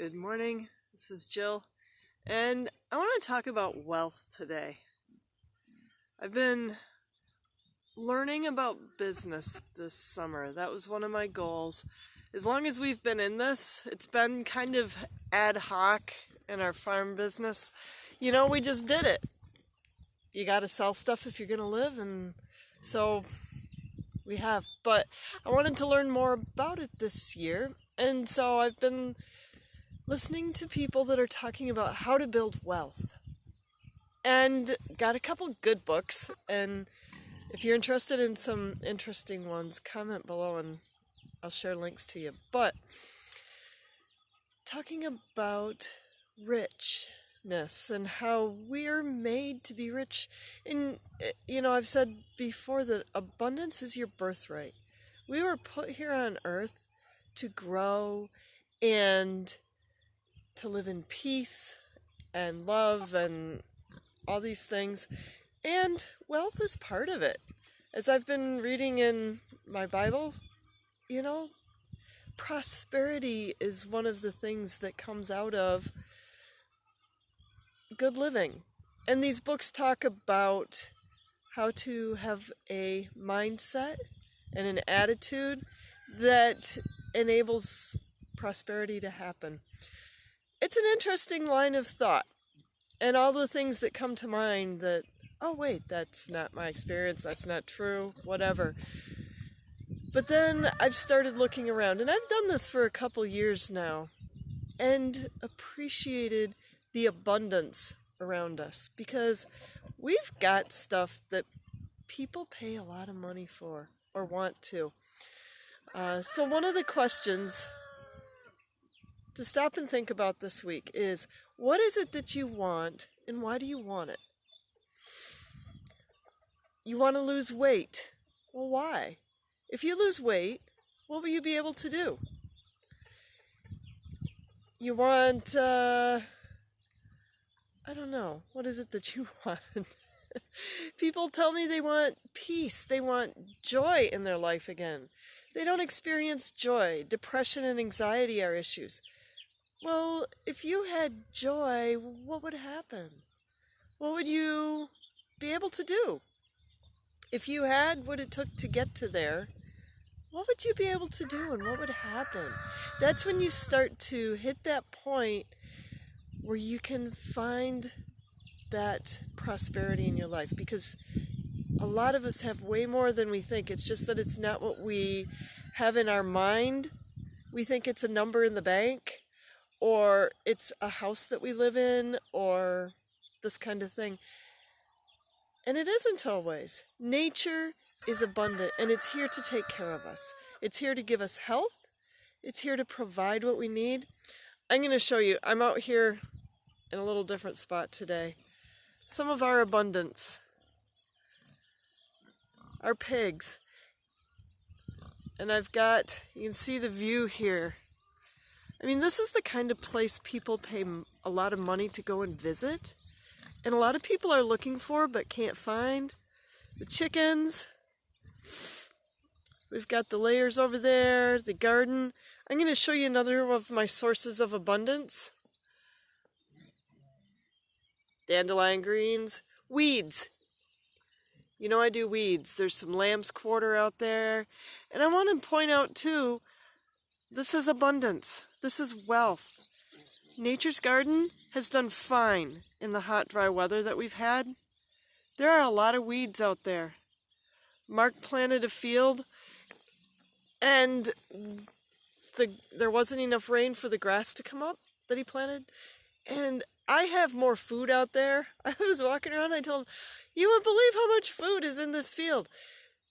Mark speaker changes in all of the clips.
Speaker 1: Good morning, this is Jill, and I want to talk about wealth today. I've been learning about business this summer. That was one of my goals. As long as we've been in this, it's been kind of ad hoc in our farm business. We just did it. You got to sell stuff if you're going to live, and so we have. But I wanted to learn more about it this year, and so I've been listening to people that are talking about how to build wealth, and got a couple good books. And if you're interested in some interesting ones, comment below and I'll share links to you. But talking about richness and how we're made to be rich. And I've said before that abundance is your birthright. We were put here on earth to grow and to live in peace and love and all these things, and wealth is part of it. As I've been reading in my Bible, prosperity is one of the things that comes out of good living. And these books talk about how to have a mindset and an attitude that enables prosperity to happen. It's an interesting line of thought, and all the things that come to mind that, oh wait, that's not my experience, that's not true, whatever. But then I've started looking around, and I've done this for a couple years now, and appreciated the abundance around us, because we've got stuff that people pay a lot of money for or want to. So one of the questions to stop and think about this week is, what is it that you want and why do you want it? You want to lose weight. Well, why? If you lose weight, what will you be able to do? You want, I don't know, what is it that you want? People tell me they want peace, they want joy in their life again. They don't experience joy. Depression and anxiety are issues. Well, if you had joy, what would happen? What would you be able to do? If you had what it took to get to there, what would you be able to do and what would happen? That's when you start to hit that point where you can find that prosperity in your life, because a lot of us have way more than we think. It's just that it's not what we have in our mind. We think it's a number in the bank, or it's a house that we live in, or this kind of thing. And it isn't always. Nature is abundant, and it's here to take care of us. It's here to give us health. It's here to provide what we need. I'm going to show you. I'm out here in a little different spot today. Some of our abundance. Our pigs. And you can see the view here. I mean, this is the kind of place people pay a lot of money to go and visit. And a lot of people are looking for but can't find. The chickens. We've got the layers over there, the garden. I'm going to show you another of my sources of abundance. Dandelion greens. Weeds. I do weeds. There's some lamb's quarter out there. And I want to point out too, this is abundance. This is wealth. Nature's Garden has done fine in the hot, dry weather that we've had. There are a lot of weeds out there. Mark planted a field, and there wasn't enough rain for the grass to come up that he planted. And I have more food out there. I was walking around, I told him, you wouldn't believe how much food is in this field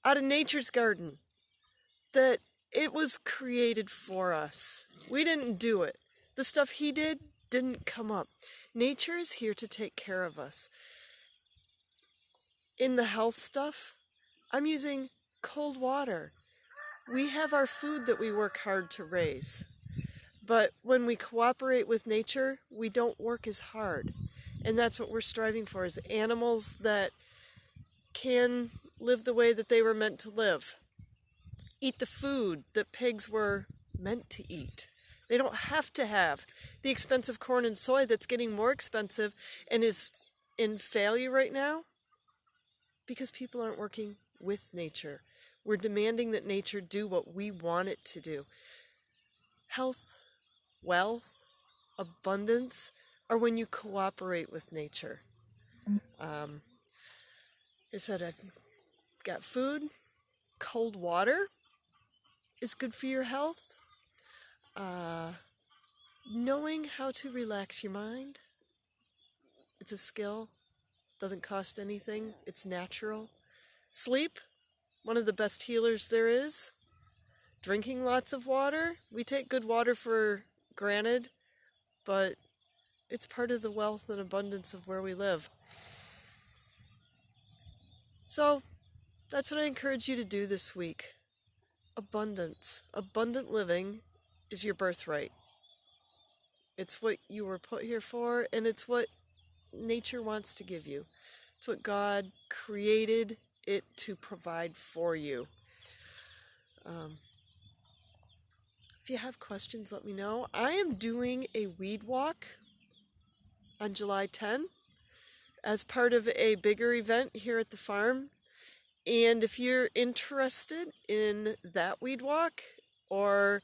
Speaker 1: out of Nature's Garden. That it was created for us. We didn't do it. The stuff he did didn't come up. Nature is here to take care of us. In the health stuff, I'm using cold water. We have our food that we work hard to raise. But when we cooperate with nature, we don't work as hard. And that's what we're striving for, is animals that can live the way that they were meant to live. Eat the food that pigs were meant to eat. They don't have to have the expensive corn and soy that's getting more expensive and is in failure right now because people aren't working with nature. We're demanding that nature do what we want it to do. Health, wealth, abundance are when you cooperate with nature. I said I've got food, cold water is good for your health. Knowing how to relax your mind, it's a skill, doesn't cost anything, it's natural. Sleep, one of the best healers there is. Drinking lots of water, we take good water for granted, but it's part of the wealth and abundance of where we live. So, that's what I encourage you to do this week. Abundance. Abundant living is your birthright. It's what you were put here for, and it's what nature wants to give you. It's what God created it to provide for you. If you have questions, let me know. I am doing a weed walk on July 10 as part of a bigger event here at the farm. And if you're interested in that weed walk or,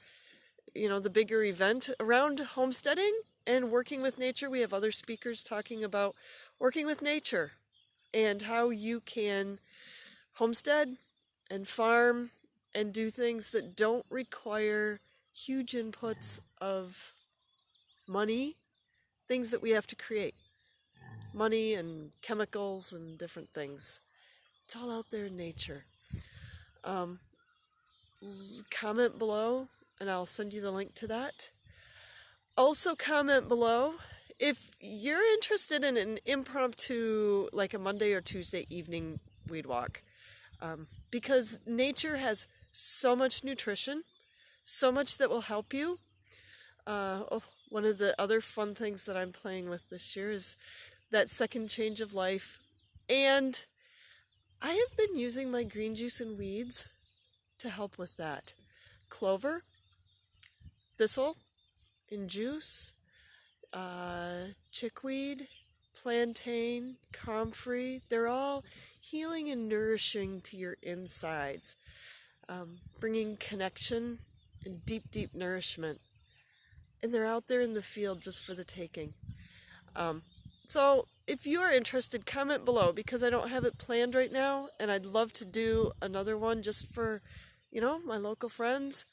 Speaker 1: the bigger event around homesteading and working with nature, we have other speakers talking about working with nature and how you can homestead and farm and do things that don't require huge inputs of money, things that we have to create. Money and chemicals and different things. It's all out there in nature. Comment below and I'll send you the link to that. Also comment below if you're interested in an impromptu, like a Monday or Tuesday evening weed walk. Because nature has so much nutrition, so much that will help you. One of the other fun things that I'm playing with this year is that second change of life. And I have been using my green juice and weeds to help with that. Clover, thistle in juice, chickweed, plantain, comfrey, they're all healing and nourishing to your insides, bringing connection and deep, deep nourishment. And they're out there in the field just for the taking. So if you are interested, comment below because I don't have it planned right now and I'd love to do another one just for, my local friends.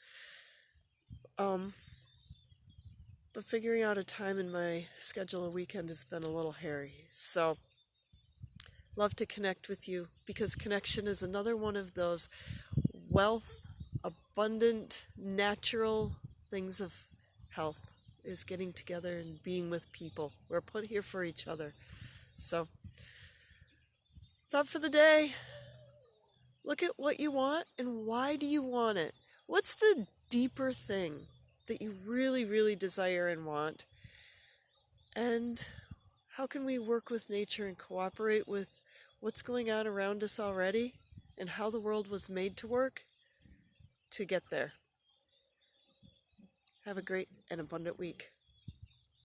Speaker 1: But figuring out a time in my schedule a weekend has been a little hairy. So love to connect with you because connection is another one of those wealth, abundant, natural things of health is getting together and being with people. We're put here for each other. So, thought for the day, look at what you want and why do you want it? What's the deeper thing that you really, really desire and want? And how can we work with nature and cooperate with what's going on around us already and how the world was made to work to get there? Have a great and abundant week.